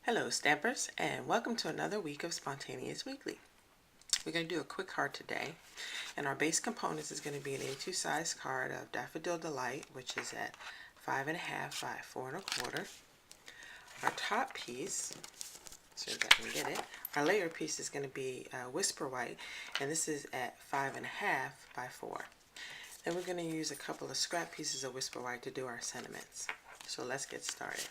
Hello Stampers, and welcome to another week of Spontaneous Weekly. We're going to do a quick card today, and our base components is going to be an A2 size card of Daffodil Delight, which is at 5.5 by 4.25. Our top piece, so that I can get it, our layer piece is going to be Whisper White, and this is at 5.5 by 4. Then we're going to use a couple of scrap pieces of Whisper White to do our sentiments. So let's get started.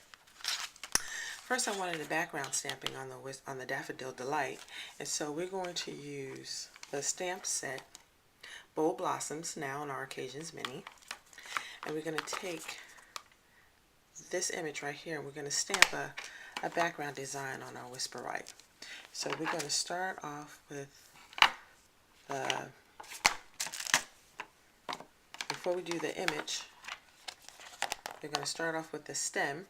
First, I wanted the background stamping on the Daffodil Delight, and so we're going to use the stamp set Bold Blossoms, now on our Occasions Mini, and we're going to take this image right here and we're going to stamp a background design on our Whisper White. So we're going to start off with before we do the image, we're going to start off with the stem,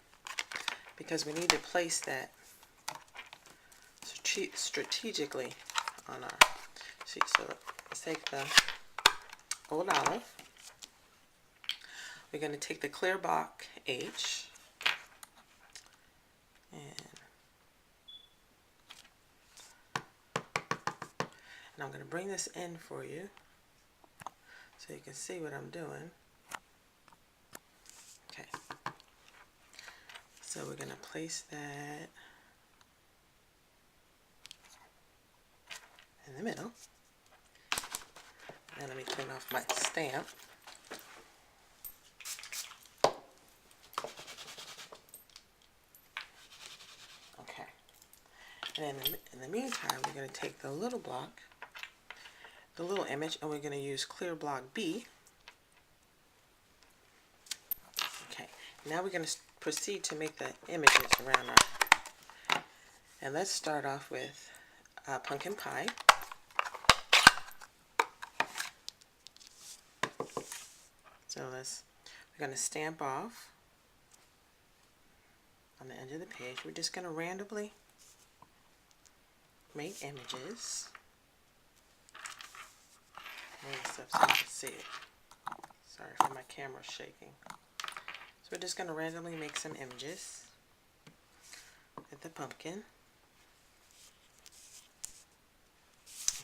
because we need to place that strategically on our sheet. So let's take the Old Olive. We're going to take the clear block H, and I'm going to bring this in for you so you can see what I'm doing. Okay. So we're going to place that in the middle. Now let me clean off my stamp. Okay. And in the meantime, we're going to take the little block, the little image, and we're going to use clear block B. Okay. Now we're going to proceed to make the images around our, and let's start off with pumpkin pie. So we're going to stamp off on the edge of the page. We're just going to randomly make images. Move this up so you can see it. Sorry for my camera shaking. So we're just going to randomly make some images with the pumpkin.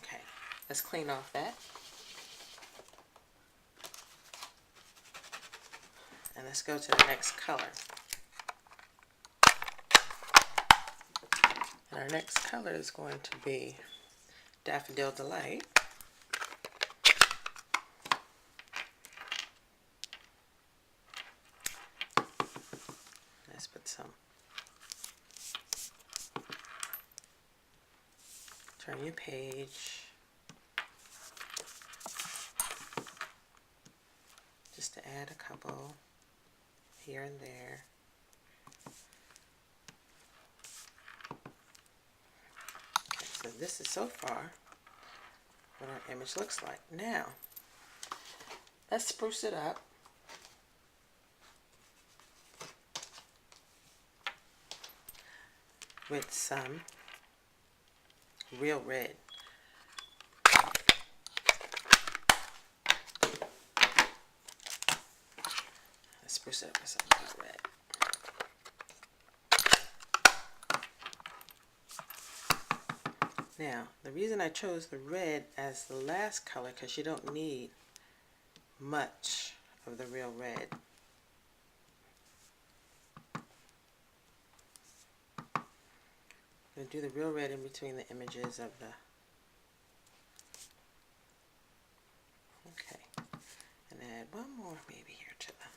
Okay, let's clean off that. And let's go to the next color. And our next color is going to be Daffodil Delight. Let's put some, turn your page, just to add a couple here and there. Okay, so this is so far what our image looks like. Now, let's spruce it up with some real red. Let's spruce it up with some real red. Now, the reason I chose the red as the last color, because you don't need much of the real red. I'm going to do the real red in between the images of the... Okay. And add one more maybe here to the...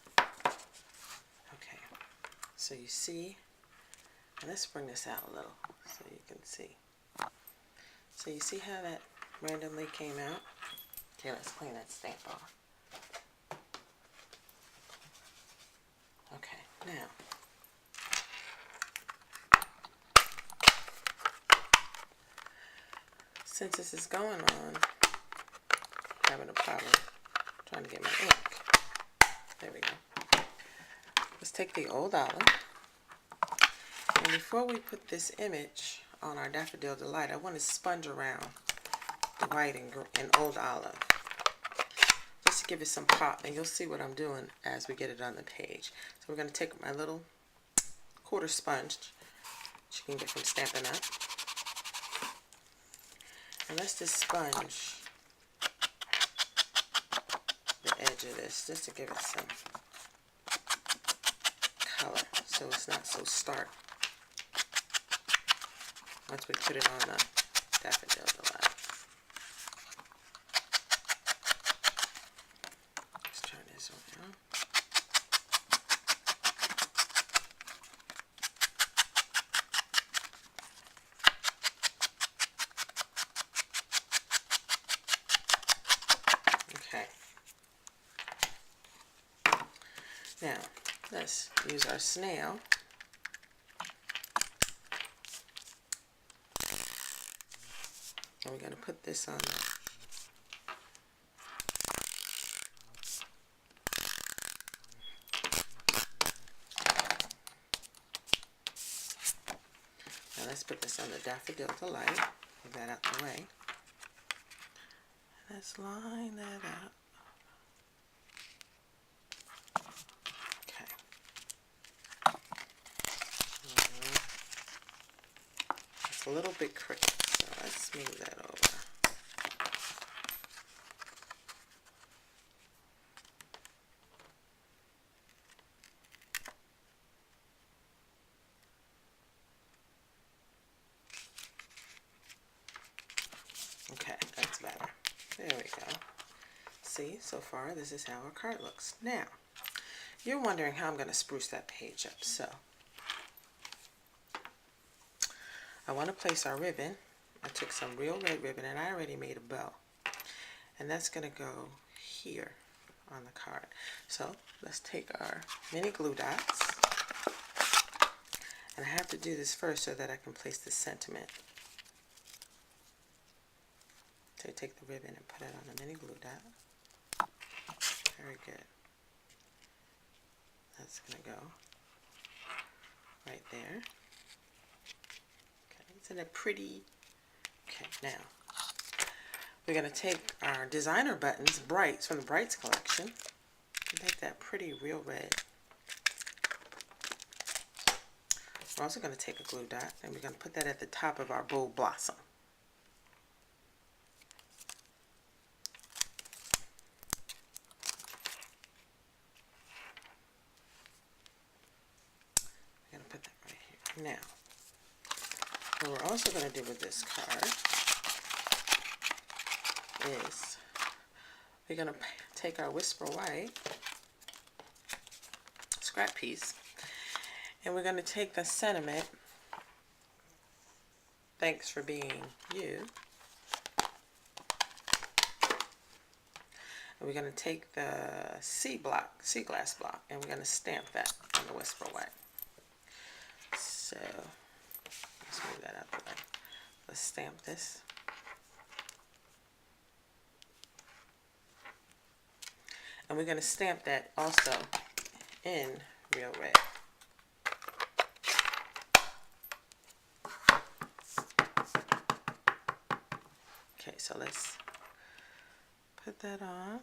Okay. So you see, and let's bring this out a little so you can see. So you see how that randomly came out? Okay, let's clean that stamp off. Okay, now, since this is going on, I'm having a problem trying to get my ink. There we go. Let's take the Old Olive, and before we put this image on our Daffodil Delight, I want to sponge around the white and Old Olive, just to give it some pop, and you'll see what I'm doing as we get it on the page. So we're going to take my little quarter sponge, that you can get from Stampin' Up. And let's just sponge the edge of this just to give it some color so it's not so stark once we put it on the Daffodil Delight. Let's turn this around. Okay. Now, let's use our snail. And we're going to put this on there. Now let's put this on the Daffodil Delight. Move that out the way. Let's line that up. Okay. It's a little bit crooked, so let's smooth that over. Okay, that's better. There we go. See, so far this is how our card looks. Now, you're wondering how I'm going to spruce that page up. So, I want to place our ribbon. I took some real red ribbon and I already made a bow. And that's going to go here on the card. So, let's take our mini glue dots. And I have to do this first so that I can place the sentiment. So take the ribbon and put it on the mini glue dot. Very good. That's going to go right there. Okay, isn't it pretty? Okay, now we're going to take our designer buttons, Brights, from the Brights collection, and make that pretty real red. We're also going to take a glue dot and we're going to put that at the top of our bold blossom. Now, what we're also going to do with this card is we're going to take our Whisper White scrap piece and we're going to take the sentiment, "Thanks for being you," and we're going to take the sea glass block, and we're going to stamp that on the Whisper White. So, let's move that out the way. Let's stamp this. And we're going to stamp that also in real red. Okay, so let's put that on.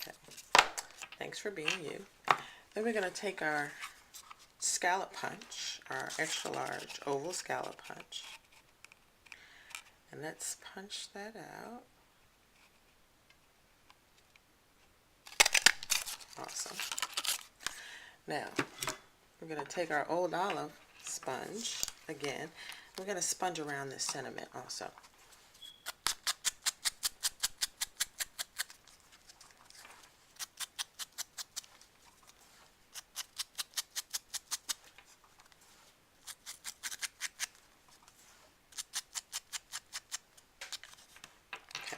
Okay. Thanks for being you. Then we're going to take our scallop punch, our extra large oval scallop punch, and let's punch that out. Awesome. Now we're going to take our old olive sponge again. We're going to sponge around this sentiment also.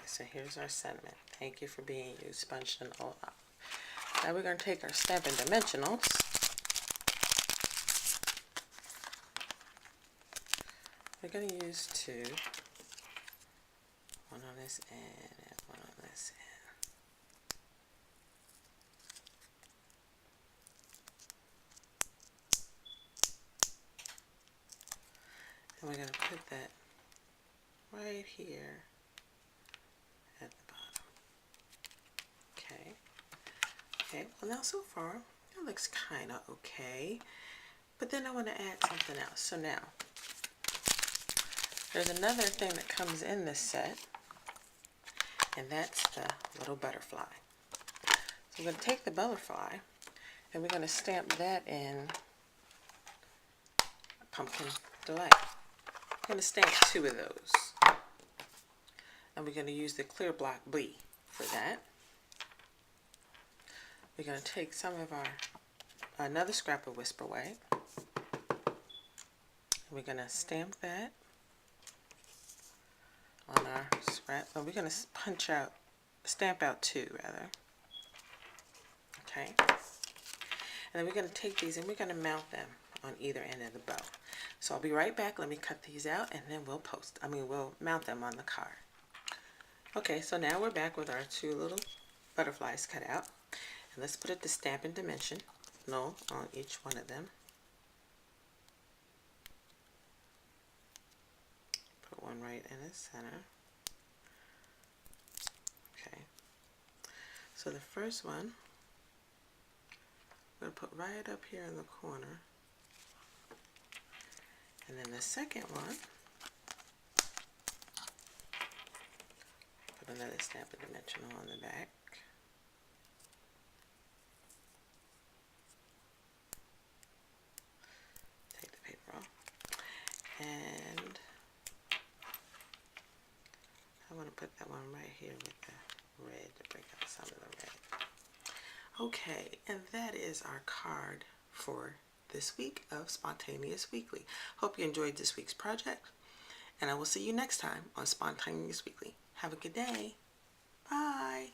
So here's our sentiment. Thank you for being you, sponged and old olive. Now we're going to take our Stampin' Dimensionals. We're going to use two. One on this end and one on this end. And we're going to put that right here at the bottom. Okay. Okay, well now so far it looks kind of okay. But then I want to add something else. So now, there's another thing that comes in this set, and that's the little butterfly. So I'm going to take the butterfly, and we're going to stamp that in Pumpkin Delight. I'm going to stamp 2 of those. And we're going to use the clear block B for that. We're going to take some of another scrap of Whisper White. We're going to stamp that on our scrap. Oh, we're going to stamp out 2 rather. Okay. And then we're going to take these and we're going to mount them on either end of the bow. So I'll be right back. Let me cut these out and then we'll mount them on the card. Okay, so now we're back with our 2 little butterflies cut out. And let's put it to Stampin' Dimension on each one of them. Put one right in the center. Okay. So the first one, I'm going to put right up here in the corner. And then the second one, put another Stampin' Dimensional on the back. Take the paper off. And I want to put that one right here with the red to break out some of the red. Okay, and that is our card for this week of Spontaneous Weekly. Hope you enjoyed this week's project, and I will see you next time on Spontaneous Weekly. Have a good day. Bye.